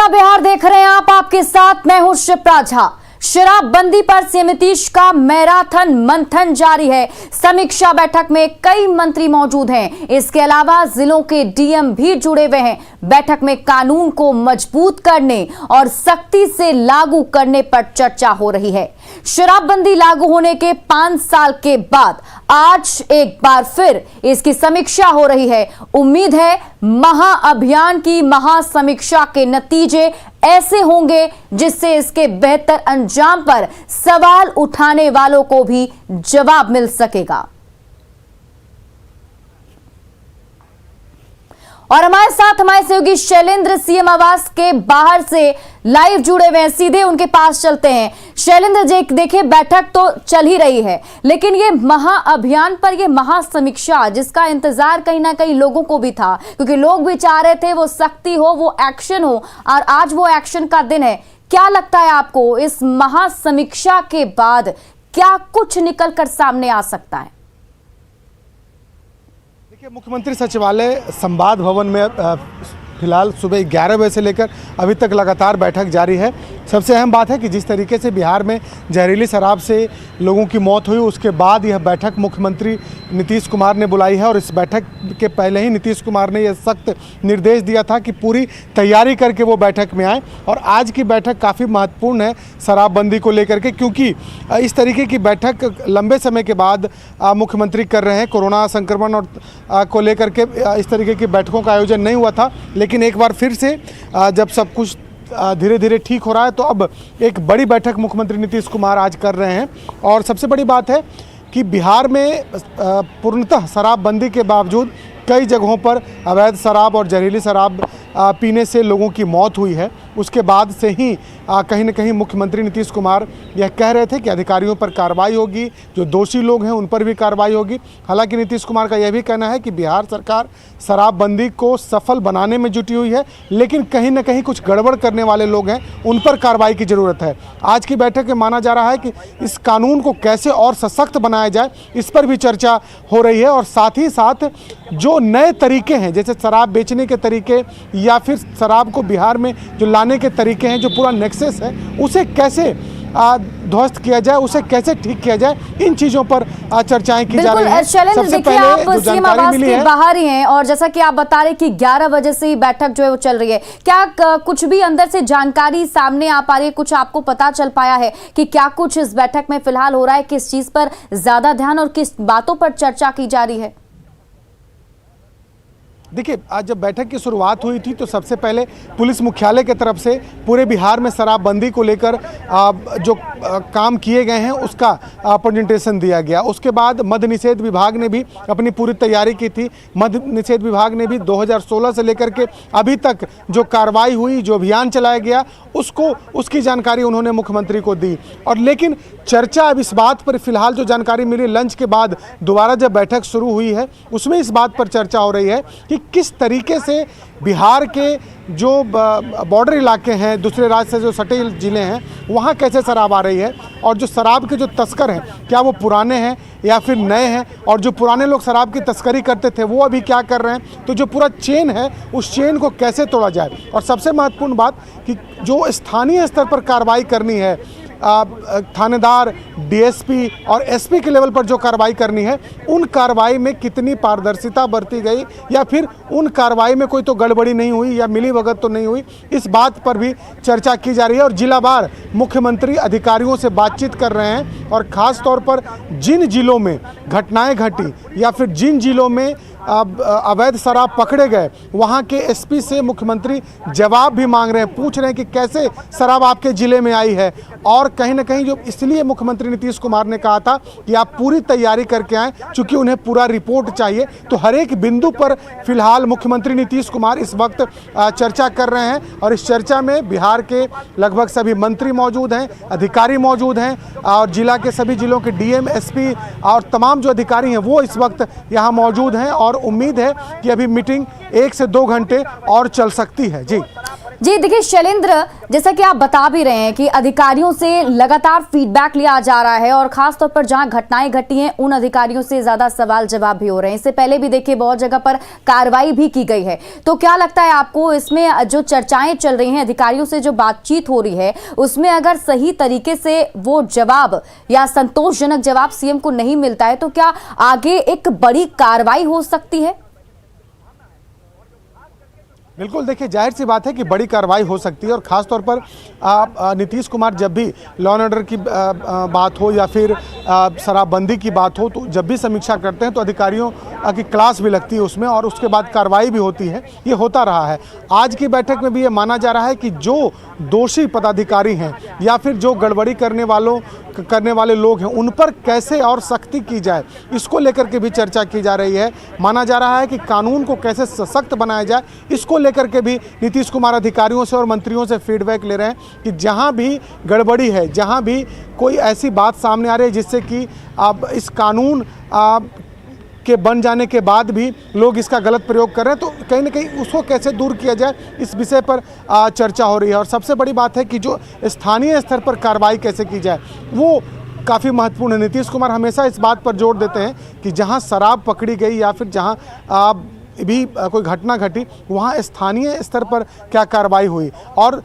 नमस्कार, बिहार देख रहे हैं आप। आपके साथ मैं हूं शिप्रा झा। शराबबंदी पर सीएम नीतीश का मैराथन मंथन जारी है। समीक्षा बैठक में कई मंत्री मौजूद हैं। इसके अलावा जिलों के डीएम भी जुड़े हुए हैं। बैठक में कानून को मजबूत करने और सख्ती से लागू करने पर चर्चा हो रही है। शराबबंदी लागू होने के 5 साल के बाद आज एक बार फिर इसकी समीक्षा हो रही है। उम्मीद है महाअभियान की महासमीक्षा के नतीजे ऐसे होंगे जिससे इसके बेहतर अंजाम पर सवाल उठाने वालों को भी जवाब मिल सकेगा। और हमारे साथ हमारे सहयोगी शैलेंद्र सीएम आवास के बाहर से लाइव जुड़े हुए हैं। सीधे उनके पास चलते हैं। शैलेंद्र जी, देखिए बैठक तो चल ही रही है, लेकिन ये महाअभियान पर ये महासमीक्षा जिसका इंतजार कहीं ना कहीं लोगों को भी था, क्योंकि लोग भी चाह रहे थे वो सख्ती हो, वो एक्शन हो, और आज वो एक्शन का दिन है। क्या लगता है आपको इस महासमीक्षा के बाद क्या कुछ निकल कर सामने आ सकता है? मुख्यमंत्री सचिवालय संवाद भवन में फिलहाल सुबह 11 बजे से लेकर अभी तक लगातार बैठक जारी है। सबसे अहम बात है कि जिस तरीके से बिहार में जहरीली शराब से लोगों की मौत हुई, उसके बाद यह बैठक मुख्यमंत्री नीतीश कुमार ने बुलाई है। और इस बैठक के पहले ही नीतीश कुमार ने यह सख्त निर्देश दिया था कि पूरी तैयारी करके वो बैठक में आए। और आज की बैठक काफ़ी महत्वपूर्ण है शराबबंदी को लेकर के, क्योंकि इस तरीके की बैठक लंबे समय के बाद मुख्यमंत्री कर रहे हैं। कोरोना संक्रमण और को लेकर के इस तरीके की बैठकों का आयोजन नहीं हुआ था, लेकिन एक बार फिर से जब सब कुछ धीरे धीरे ठीक हो रहा है तो अब एक बड़ी बैठक मुख्यमंत्री नीतीश कुमार आज कर रहे हैं। और सबसे बड़ी बात है कि बिहार में पूर्णतः शराबबंदी के बावजूद कई जगहों पर अवैध शराब और जहरीली शराब पीने से लोगों की मौत हुई है। उसके बाद से ही कहीं न कहीं मुख्यमंत्री नीतीश कुमार यह कह रहे थे कि अधिकारियों पर कार्रवाई होगी, जो दोषी लोग हैं उन पर भी कार्रवाई होगी। हालांकि नीतीश कुमार का यह भी कहना है कि बिहार सरकार शराबबंदी को सफल बनाने में जुटी हुई है, लेकिन कहीं न कहीं कुछ गड़बड़ करने वाले लोग हैं, उन पर कार्रवाई की ज़रूरत है। आज की बैठक में माना जा रहा है कि इस कानून को कैसे और सशक्त बनाया जाए, इस पर भी चर्चा हो रही है। और साथ ही साथ जो नए तरीके हैं, जैसे शराब बेचने के तरीके या फिर शराब को बिहार में जो लाने के तरीके हैं, जो पूरा नेक्सस है, उसे कैसे ध्वस्त किया जाए, उसे कैसे ठीक किया जाए, इन चीजों पर चर्चाएं की जा रही हैं। शैलेंद्र, देखिए आप सीएम आवास के बाहर ही हैं और जैसा कि आप बता रहे कि 11 बजे से ही बैठक जो है वो चल रही है। क्या कुछ भी अंदर से जानकारी सामने आ पा रही है? कुछ आपको पता चल पाया है कि क्या कुछ इस बैठक में फिलहाल हो रहा है? किस चीज पर ज्यादा ध्यान और किस बातों पर चर्चा की जा रही है? देखिए, आज जब बैठक की शुरुआत हुई थी तो सबसे पहले पुलिस मुख्यालय की तरफ से पूरे बिहार में शराबबंदी को लेकर जो काम किए गए हैं उसका प्रेजेंटेशन दिया गया। उसके बाद मद्य निषेध विभाग ने भी अपनी पूरी तैयारी की थी। मद्य निषेध विभाग ने भी 2016 से लेकर के अभी तक जो कार्रवाई हुई, जो अभियान चलाया गया, उसकी जानकारी उन्होंने मुख्यमंत्री को दी। और लेकिन चर्चा अब इस बात पर फिलहाल जो जानकारी मिली लंच के बाद दोबारा जब बैठक शुरू हुई है, उसमें इस बात पर चर्चा हो रही है कि किस तरीके से बिहार के जो बॉर्डर इलाके हैं, दूसरे राज्य से जो सटे ज़िले हैं, वहाँ कैसे शराब आ रही है, और जो शराब के जो तस्कर हैं क्या वो पुराने हैं या फिर नए हैं, और जो पुराने लोग शराब की तस्करी करते थे वो अभी क्या कर रहे हैं। तो जो पूरा चेन है, उस चेन को कैसे तोड़ा जाए। और सबसे महत्वपूर्ण बात कि जो स्थानीय स्तर पर कार्रवाई करनी है, थानेदार, डीएसपी और एसपी के लेवल पर जो कार्रवाई करनी है, उन कार्रवाई में कितनी पारदर्शिता बरती गई या फिर उन कार्रवाई में कोई तो गड़बड़ी नहीं हुई या मिलीभगत तो नहीं हुई, इस बात पर भी चर्चा की जा रही है। और जिलावार मुख्यमंत्री अधिकारियों से बातचीत कर रहे हैं और ख़ास तौर पर जिन जिलों में घटनाएं घटी या फिर जिन जिलों में अवैध शराब पकड़े गए, वहाँ के एसपी से मुख्यमंत्री जवाब भी मांग रहे हैं, पूछ रहे हैं कि कैसे शराब आपके ज़िले में आई है। और कहीं ना कहीं जो इसलिए मुख्यमंत्री नीतीश कुमार ने कहा था कि आप पूरी तैयारी करके आएँ, चूँकि उन्हें पूरा रिपोर्ट चाहिए। तो हर एक बिंदु पर फिलहाल मुख्यमंत्री नीतीश कुमार इस वक्त चर्चा कर रहे हैं। और इस चर्चा में बिहार के लगभग सभी मंत्री मौजूद हैं, अधिकारी मौजूद हैं, और जिला के सभी जिलों के डीएम, एसपी और तमाम जो अधिकारी हैं वो इस वक्त यहाँ मौजूद हैं। और उम्मीद है कि अभी मीटिंग 1 से 2 घंटे और चल सकती है। जी जी देखिए शैलेंद्र, जैसा कि आप बता भी रहे हैं कि अधिकारियों से लगातार फीडबैक लिया जा रहा है और खास तौर पर जहां घटनाएं घटी हैं उन अधिकारियों से ज्यादा सवाल जवाब भी हो रहे हैं। इससे पहले भी देखिए बहुत जगह पर कार्रवाई भी की गई है। तो क्या लगता है आपको, इसमें जो चर्चाएं चल रही हैं, अधिकारियों से जो बातचीत हो रही है, उसमें अगर सही तरीके से वो जवाब या संतोषजनक जवाब सीएम को नहीं मिलता है तो क्या आगे एक बड़ी कार्रवाई हो सकती है? बिल्कुल, देखिए जाहिर सी बात है कि बड़ी कार्रवाई हो सकती है और ख़ास तौर पर नीतीश कुमार जब भी लॉ एंड ऑर्डर की बात हो या फिर शराबबंदी की बात हो, तो जब भी समीक्षा करते हैं तो अधिकारियों की क्लास भी लगती है उसमें और उसके बाद कार्रवाई भी होती है। ये होता रहा है। आज की बैठक में भी ये माना जा रहा है कि जो दोषी पदाधिकारी हैं या फिर जो गड़बड़ी करने वाले लोग हैं उन पर कैसे और सख्ती की जाए, इसको लेकर के भी चर्चा की जा रही है। माना जा रहा है कि कानून को कैसे सशक्त बनाया जाए, इसको लेकर के भी नीतीश कुमार अधिकारियों से और मंत्रियों से फीडबैक ले रहे हैं कि जहां भी गड़बड़ी है, जहां भी कोई ऐसी बात सामने आ रही है जिससे कि अब इस कानून के बन जाने के बाद भी लोग इसका गलत प्रयोग कर रहे हैं, तो कहीं ना कहीं उसको कैसे दूर किया जाए, इस विषय पर चर्चा हो रही है। और सबसे बड़ी बात है कि जो स्थानीय स्तर पर कार्रवाई कैसे की जाए, वो काफ़ी महत्वपूर्ण है। नीतीश कुमार हमेशा इस बात पर जोर देते हैं कि जहां शराब पकड़ी गई या फिर जहां भी कोई घटना घटी, वहां स्थानीय स्तर पर क्या कार्रवाई हुई। और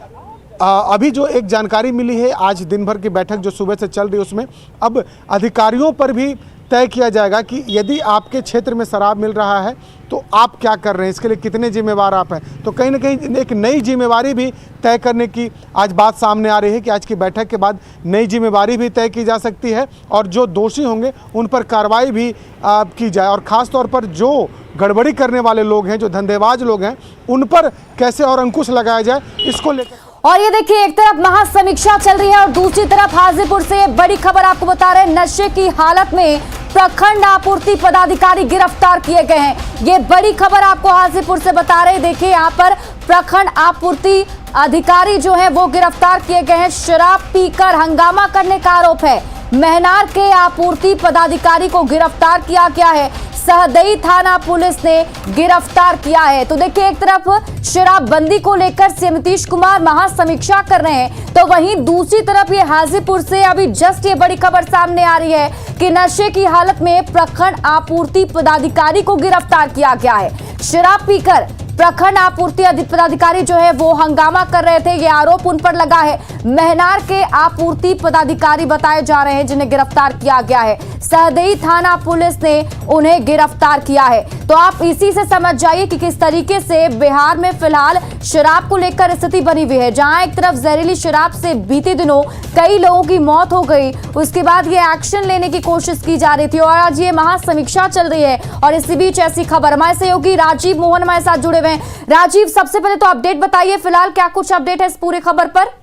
अभी जो एक जानकारी मिली है आज दिन भर की बैठक जो सुबह से चल रही है, उसमें अब अधिकारियों पर भी तय किया जाएगा कि यदि आपके क्षेत्र में शराब मिल रहा है तो आप क्या कर रहे हैं, इसके लिए कितने जिम्मेवार आप हैं। तो कहीं ना कहीं एक नई जिम्मेवारी भी तय करने की आज बात सामने आ रही है कि आज की बैठक के बाद नई जिम्मेवारी भी तय की जा सकती है और जो दोषी होंगे उन पर कार्रवाई भी की जाए। और ख़ास तौर पर जो गड़बड़ी करने वाले लोग हैं, जो धंधेबाज लोग हैं, उन पर कैसे और अंकुश लगाया जाए, इसको लेकर। और ये देखिए एक तरफ महासमीक्षा चल रही है और दूसरी तरफ हाजीपुर से बड़ी खबर आपको बता रहे हैं, नशे की हालत में प्रखंड आपूर्ति पदाधिकारी गिरफ्तार किए गए हैं। ये बड़ी खबर आपको हाजीपुर से बता रहे हैं। देखिए यहाँ पर प्रखंड आपूर्ति अधिकारी जो है वो गिरफ्तार किए गए हैं। शराब पीकर हंगामा करने का आरोप है। महनार के आपूर्ति पदाधिकारी को गिरफ्तार किया गया है। सहदेई थाना पुलिस ने गिरफ्तार किया है। तो देखिए एक तरफ शराबबंदी को लेकर सीएम नीतीश कुमार महासमीक्षा कर रहे हैं, तो वहीं दूसरी तरफ ये हाजीपुर से अभी जस्ट ये बड़ी खबर सामने आ रही है कि नशे की हालत में प्रखंड आपूर्ति पदाधिकारी को गिरफ्तार किया गया है। शराब पीकर प्रखंड आपूर्ति पदाधिकारी जो है वो हंगामा कर रहे थे, ये आरोप उन पर लगा है। महनार के आपूर्ति पदाधिकारी बताए जा रहे हैं जिन्हें गिरफ्तार किया गया है। सहदेई थाना पुलिस ने उन्हें गिरफ्तार किया है। तो आप इसी से समझ जाइए कि किस तरीके से बिहार में फिलहाल शराब को लेकर स्थिति बनी हुई है। जहां एक तरफ जहरीली शराब से बीते दिनों कई लोगों की मौत हो गई, उसके बाद ये एक्शन लेने की कोशिश की जा रही थी और आज ये महासमीक्षा चल रही है। और इसी बीच ऐसी खबर हमारे सहयोगी राजीव मोहन हमारे साथ जुड़े हुए हैं। राजीव, सबसे पहले तो अपडेट बताइए, फिलहाल क्या कुछ अपडेट है इस पूरे खबर पर?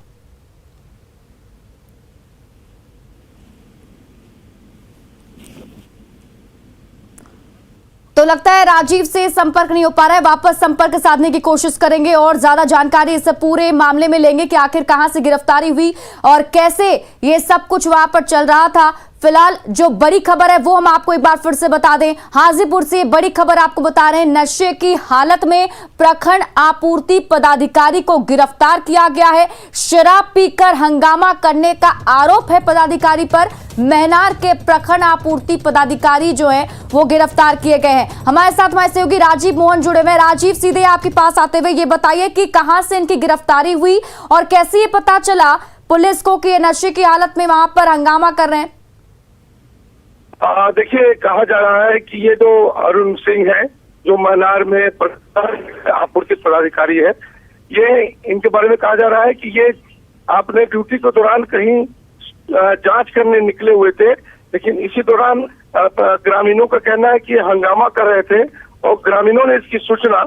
तो लगता है राजीव से संपर्क नहीं हो पा रहा है, वापस संपर्क साधने की कोशिश करेंगे और ज्यादा जानकारी इस पूरे मामले में लेंगे कि आखिर कहां से गिरफ्तारी हुई और कैसे ये सब कुछ वहां पर चल रहा था। फिलहाल जो बड़ी खबर है वो हम आपको एक बार फिर से बता दें। हाजीपुर से बड़ी खबर आपको बता रहे हैं, नशे की हालत में प्रखंड आपूर्ति पदाधिकारी को गिरफ्तार किया गया है। शराब पीकर हंगामा करने का आरोप है पदाधिकारी पर। महनार के प्रखंड आपूर्ति पदाधिकारी जो है वो गिरफ्तार किए गए हैं। हमारे साथ हमारे सहयोगी राजीव मोहन जुड़े हुए हैं। राजीव, सीधे आपके पास आते हुए ये बताइए कि कहां से इनकी गिरफ्तारी हुई और कैसे ये पता चला पुलिस को कि ये नशे की हालत में वहां पर हंगामा कर रहे हैं? देखिए, कहा जा रहा है कि ये जो अरुण सिंह है, जो महनार में आपूर्ति पदाधिकारी है, ये इनके बारे में कहा जा रहा है कि ये अपने ड्यूटी के दौरान कहीं जांच करने निकले हुए थे, लेकिन इसी दौरान ग्रामीणों का कहना है कि ये हंगामा कर रहे थे और ग्रामीणों ने इसकी सूचना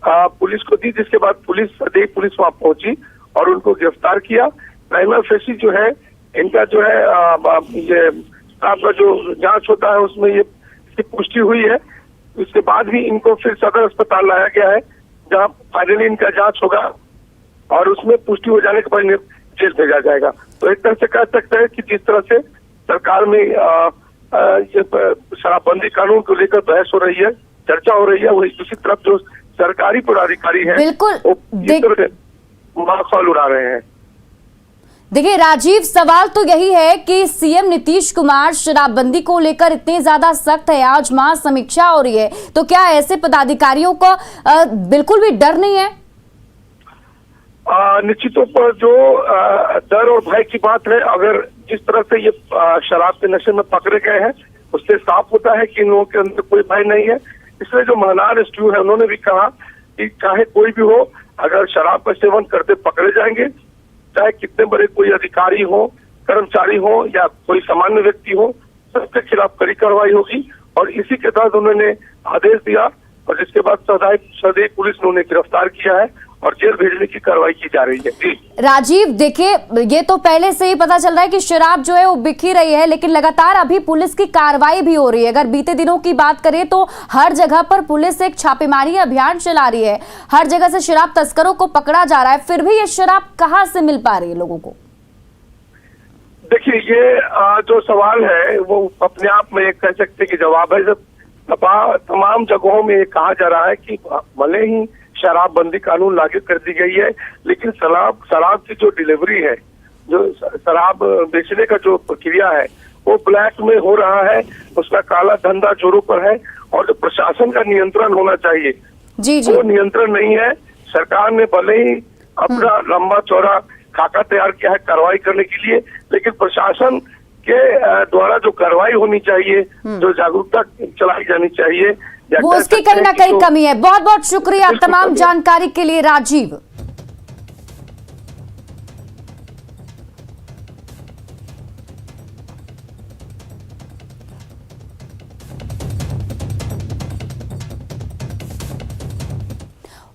पुलिस को दी, जिसके बाद पुलिस वहां पहुंची और उनको गिरफ्तार किया। प्राइमरी फेसी जो है इनका जो है ये आपका जो जांच होता है उसमें ये इसकी पुष्टि हुई है। इसके बाद भी इनको फिर सदर अस्पताल लाया गया है, जहां फाइनली इनका जांच होगा और उसमें पुष्टि हो जाने के बाद जेल भेजा जाएगा। तो एक तरह से कह सकते हैं कि जिस तरह से सरकार में ये शराबबंदी कानून को लेकर बहस हो रही है, चर्चा हो रही है, वही दूसरी तरफ जो सरकारी पदाधिकारी है बिल्कुल माखौल उड़ा रहे हैं। देखिए राजीव, सवाल तो यही है कि सीएम नीतीश कुमार शराबबंदी को लेकर इतने ज्यादा सख्त है, आज महासमीक्षा हो रही है, तो क्या ऐसे पदाधिकारियों को बिल्कुल भी डर नहीं है? निश्चित तौर पर जो डर और भय की बात है, अगर जिस तरह से ये शराब के नशे में पकड़े गए हैं उससे साफ होता है कि इन लोगों के अंदर कोई भय नहीं है। इसलिए जो महनार एसटीओ है उन्होंने भी कहा कि चाहे कोई भी हो, अगर शराब का सेवन करते पकड़े जाएंगे, चाहे कितने बड़े कोई अधिकारी हो, कर्मचारी हो या कोई सामान्य व्यक्ति हो, सबके खिलाफ कड़ी कार्रवाई होगी। और इसी के तहत उन्होंने आदेश दिया और जिसके बाद सदैव पुलिस ने उन्हें गिरफ्तार किया है और जेल भेजने की कार्रवाई की जा रही है। जी राजीव, देखिए ये तो पहले से ही पता चल रहा है कि शराब जो है वो बिक ही रही है, लेकिन लगातार अभी पुलिस की कार्रवाई भी हो रही है। अगर बीते दिनों की बात करें तो हर जगह पर पुलिस एक छापेमारी अभियान चला रही है, हर जगह से शराब तस्करों को पकड़ा जा रहा है, फिर भी ये शराब कहाँ से मिल पा रही है लोगों को? देखिए, ये जो सवाल है वो अपने आप में एक कह सकते कि जवाब है। जब तमाम जगहों में ये कहा जा रहा है कि भले ही शराबबंदी कानून लागू कर दी गई है, लेकिन शराब की जो डिलीवरी है, जो शराब बेचने का जो प्रक्रिया है वो ब्लैक में हो रहा है, उसका काला धंधा जोरों पर है। और जो प्रशासन का नियंत्रण होना चाहिए जी वो नियंत्रण नहीं है। सरकार ने भले ही अपना लंबा चौड़ा खाका तैयार किया है कार्रवाई करने के लिए, लेकिन प्रशासन के द्वारा जो कार्रवाई होनी चाहिए, जो जागरूकता चलाई जानी चाहिए, वो उसकी कहीं ना कहीं कमी है। बहुत बहुत शुक्रिया तमाम जानकारी के लिए राजीव।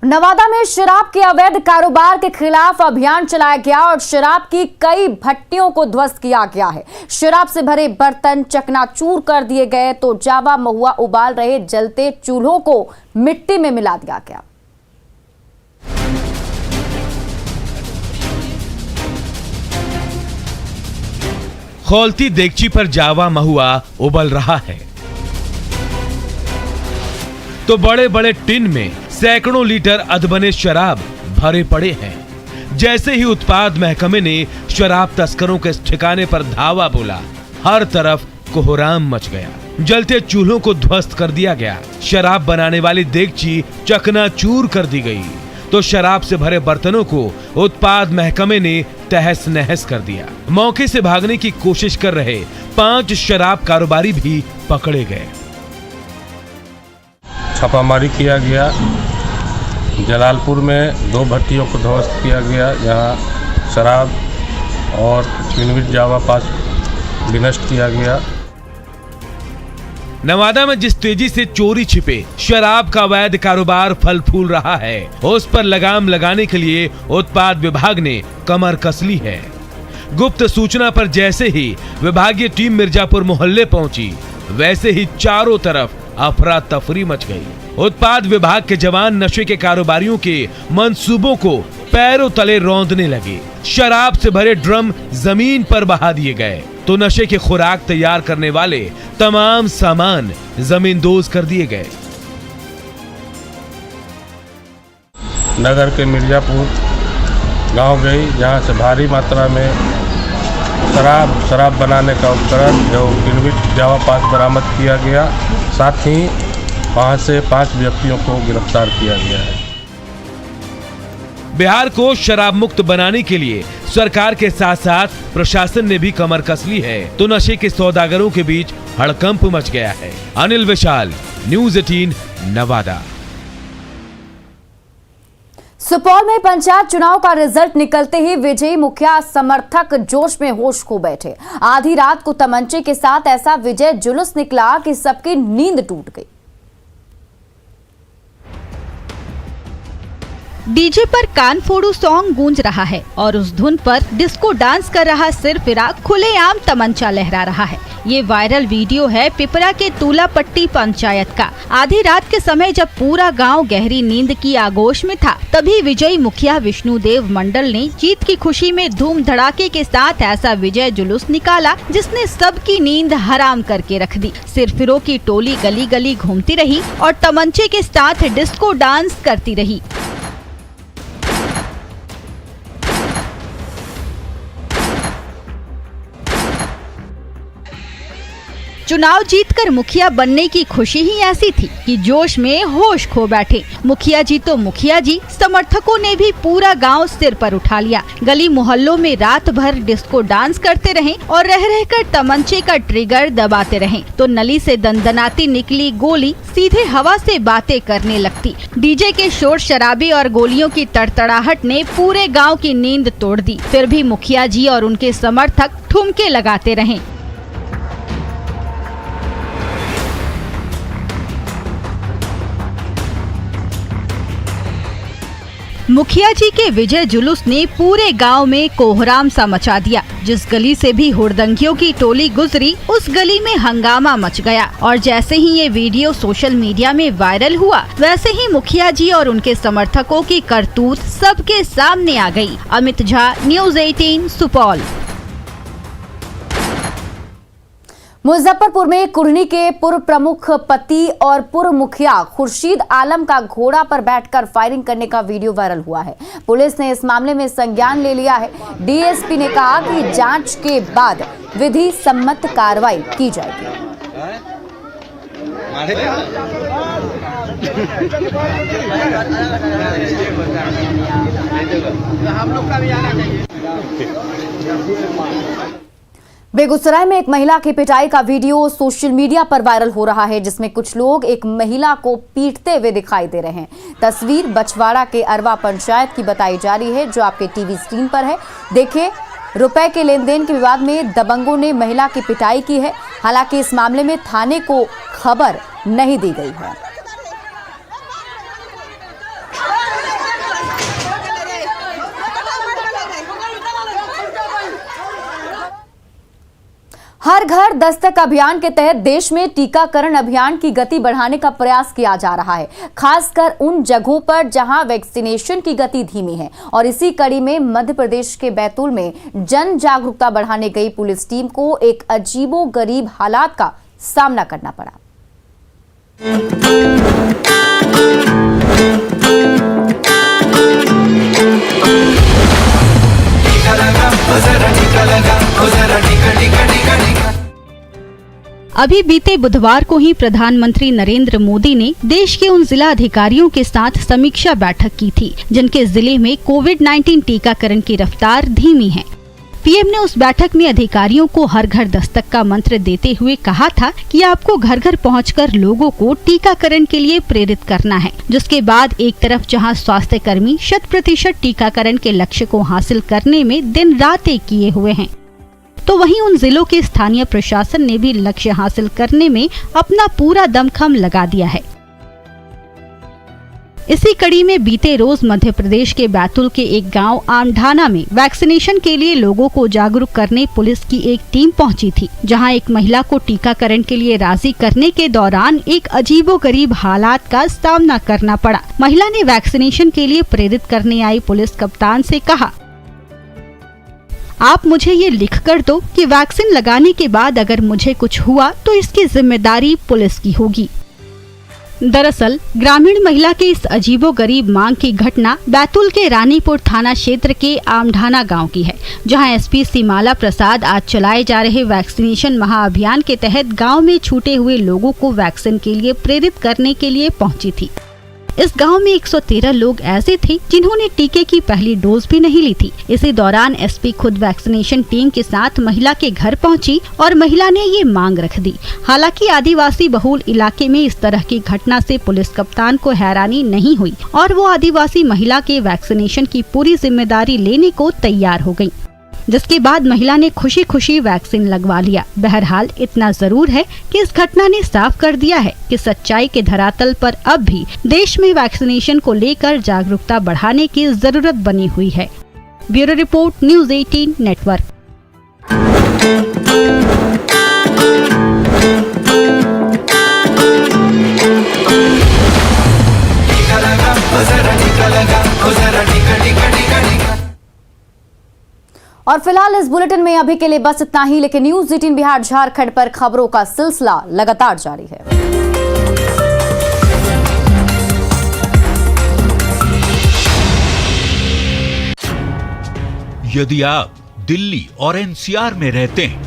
नवादा में शराब के अवैध कारोबार के खिलाफ अभियान चलाया गया और शराब की कई भट्टियों को ध्वस्त किया गया है। शराब से भरे बर्तन चकनाचूर कर दिए गए तो जावा महुआ उबाल रहे जलते चूल्हों को मिट्टी में मिला दिया गया। खौलती देगची पर जावा महुआ उबल रहा है तो बड़े बड़े टिन में सैकड़ों लीटर अधबने शराब भरे पड़े हैं। जैसे ही उत्पाद महकमे ने शराब तस्करों के ठिकाने पर धावा बोला, हर तरफ कोहराम मच गया। जलते चूल्हों को ध्वस्त कर दिया गया, शराब बनाने वाली देगची चकनाचूर कर दी गई तो शराब से भरे बर्तनों को उत्पाद महकमे ने तहस नहस कर दिया। मौके से भागने की कोशिश कर रहे 5 शराब कारोबारी भी पकड़े गए। छापामारी किया गया। जलालपुर में 2 भट्टियों को ध्वस्त किया गया, जहां शराब और चीनविट जावा 5 विनष्ट किया गया। नवादा में जिस तेजी से चोरी छिपे शराब का अवैध कारोबार फल फूल रहा है, उस पर लगाम लगाने के लिए उत्पाद विभाग ने कमर कस ली है। गुप्त सूचना पर जैसे ही विभागीय टीम मिर्जापुर मोहल्ले पहुंची, वैसे ही चारों तरफ अफरा तफरी मच गई। उत्पाद विभाग के जवान नशे के कारोबारियों के मंसूबों को पैरों तले रौंदने लगे। शराब से भरे ड्रम जमीन पर बहा दिए गए तो नशे की खुराक तैयार करने वाले तमाम सामान जमींदोज कर दिए गए। नगर के मिर्जापुर गांव गई, जहां से भारी मात्रा में शराब बनाने का उपकरण जो चीनविट जावा 5 बरामद किया गया। साथ ही वहां से 5 व्यक्तियों को गिरफ्तार किया गया है। बिहार को शराब मुक्त बनाने के लिए सरकार के साथ साथ प्रशासन ने भी कमर कस ली है तो नशे के सौदागरों के बीच हड़कंप मच गया है। अनिल विशाल, न्यूज़ 18 नवादा। सुपौल में पंचायत चुनाव का रिजल्ट निकलते ही विजयी मुखिया समर्थक जोश में होश खो बैठे। आधी रात को तमंचे के साथ ऐसा विजय जुलूस निकला कि सबकी नींद टूट गई। डीजे पर कान फोड़ू सॉन्ग गूंज रहा है और उस धुन पर डिस्को डांस कर रहा सिरफिराक खुलेआम तमंचा लहरा रहा है। ये वायरल वीडियो है पिपरा के तूलापट्टी पंचायत का। आधी रात के समय जब पूरा गांव गहरी नींद की आगोश में था, तभी विजयी मुखिया विष्णुदेव मंडल ने जीत की खुशी में धूम धड़ाके के साथ ऐसा विजय जुलूस निकाला जिसने सबकी नींद हराम करके रख दी। सिरफिरों की टोली गली गली घूमती रही और तमंचे के साथ डिस्को डांस करती रही। चुनाव जीतकर मुखिया बनने की खुशी ही ऐसी थी कि जोश में होश खो बैठे। मुखिया जी तो मुखिया जी, समर्थकों ने भी पूरा गांव सिर पर उठा लिया। गली मोहल्लों में रात भर डिस्को डांस करते रहे और रह रहकर तमंचे का ट्रिगर दबाते रहे तो नली से दंदनाती निकली गोली सीधे हवा से बातें करने लगती। डीजे के शोर शराबे और गोलियों की तड़तड़ाहट ने पूरे गांव की नींद तोड़ दी। फिर भी मुखिया जी और उनके समर्थक ठुमके लगाते रहे। मुखिया जी के विजय जुलूस ने पूरे गांव में कोहराम सा मचा दिया। जिस गली से भी हुड़दंगियों की टोली गुजरी, उस गली में हंगामा मच गया और जैसे ही ये वीडियो सोशल मीडिया में वायरल हुआ, वैसे ही मुखिया जी और उनके समर्थकों की करतूत सबके सामने आ गई। अमित झा, न्यूज़ 18 सुपौल। मुजफ्फरपुर में कुढ़नी के पूर्व प्रमुख पति और पूर्व मुखिया खुर्शीद आलम का घोड़ा पर बैठकर फायरिंग करने का वीडियो वायरल हुआ है। पुलिस ने इस मामले में संज्ञान ले लिया है। डीएसपी ने कहा कि जांच के बाद विधि सम्मत कार्रवाई की जाएगी। बेगूसराय में एक महिला की पिटाई का वीडियो सोशल मीडिया पर वायरल हो रहा है, जिसमें कुछ लोग एक महिला को पीटते हुए दिखाई दे रहे हैं। तस्वीर बछवाड़ा के अरवा पंचायत की बताई जा रही है, जो आपके टीवी स्क्रीन पर है। देखिए, रुपए के लेन देन के विवाद में दबंगों ने महिला की पिटाई की है। हालांकि इस मामले में थाने को खबर नहीं दी गई है। हर घर दस्तक अभियान के तहत देश में टीकाकरण अभियान की गति बढ़ाने का प्रयास किया जा रहा है, खासकर उन जगहों पर जहां वैक्सीनेशन की गति धीमी है। और इसी कड़ी में मध्य प्रदेश के बैतूल में जन जागरूकता बढ़ाने गई पुलिस टीम को एक अजीबोगरीब हालात का सामना करना पड़ा। अभी बीते बुधवार को ही प्रधानमंत्री नरेंद्र मोदी ने देश के उन जिला अधिकारियों के साथ समीक्षा बैठक की थी, जिनके जिले में कोविड-19 टीकाकरण की रफ्तार धीमी है। पीएम ने उस बैठक में अधिकारियों को हर घर दस्तक का मंत्र देते हुए कहा था कि आपको घर घर पहुंचकर लोगों को टीकाकरण के लिए प्रेरित करना है। जिसके बाद एक तरफ जहां स्वास्थ्य कर्मी 100% टीकाकरण के लक्ष्य को हासिल करने में दिन रात एक किए हुए हैं, तो वहीं उन जिलों के स्थानीय प्रशासन ने भी लक्ष्य हासिल करने में अपना पूरा दमखम लगा दिया है। इसी कड़ी में बीते रोज मध्य प्रदेश के बैतूल के एक गांव आमढाना में वैक्सीनेशन के लिए लोगों को जागरूक करने पुलिस की एक टीम पहुंची थी, जहां एक महिला को टीकाकरण के लिए राजी करने के दौरान एक अजीबोगरीब हालात का सामना करना पड़ा। महिला ने वैक्सीनेशन के लिए प्रेरित करने आई पुलिस कप्तान से कहा, आप मुझे ये लिख कर दो कि वैक्सीन लगाने के बाद अगर मुझे कुछ हुआ तो इसकी जिम्मेदारी पुलिस की होगी। दरअसल ग्रामीण महिला के इस अजीबोगरीब मांग की घटना बैतूल के रानीपुर थाना क्षेत्र के आमढाना गांव की है, जहां एसपी सीमाला प्रसाद आज चलाए जा रहे वैक्सीनेशन महाअभियान के तहत गांव में छूटे हुए लोगों को वैक्सीन के लिए प्रेरित करने के लिए पहुंची थी। इस गांव में 113 लोग ऐसे थे जिन्होंने टीके की पहली डोज भी नहीं ली थी। इसी दौरान एसपी खुद वैक्सीनेशन टीम के साथ महिला के घर पहुंची और महिला ने ये मांग रख दी। हालांकि आदिवासी बहुल इलाके में इस तरह की घटना से पुलिस कप्तान को हैरानी नहीं हुई और वो आदिवासी महिला के वैक्सीनेशन की पूरी जिम्मेदारी लेने को तैयार हो गयी, जिसके बाद महिला ने खुशी खुशी वैक्सीन लगवा लिया। बहरहाल इतना जरूर है कि इस घटना ने साफ कर दिया है कि सच्चाई के धरातल पर अब भी देश में वैक्सीनेशन को लेकर जागरूकता बढ़ाने की जरूरत बनी हुई है। Bureau report, news 18 network. और फिलहाल इस बुलेटिन में अभी के लिए बस इतना ही, लेकिन न्यूज़ 18 बिहार झारखंड पर खबरों का सिलसिला लगातार जारी है। यदि आप दिल्ली और एनसीआर में रहते हैं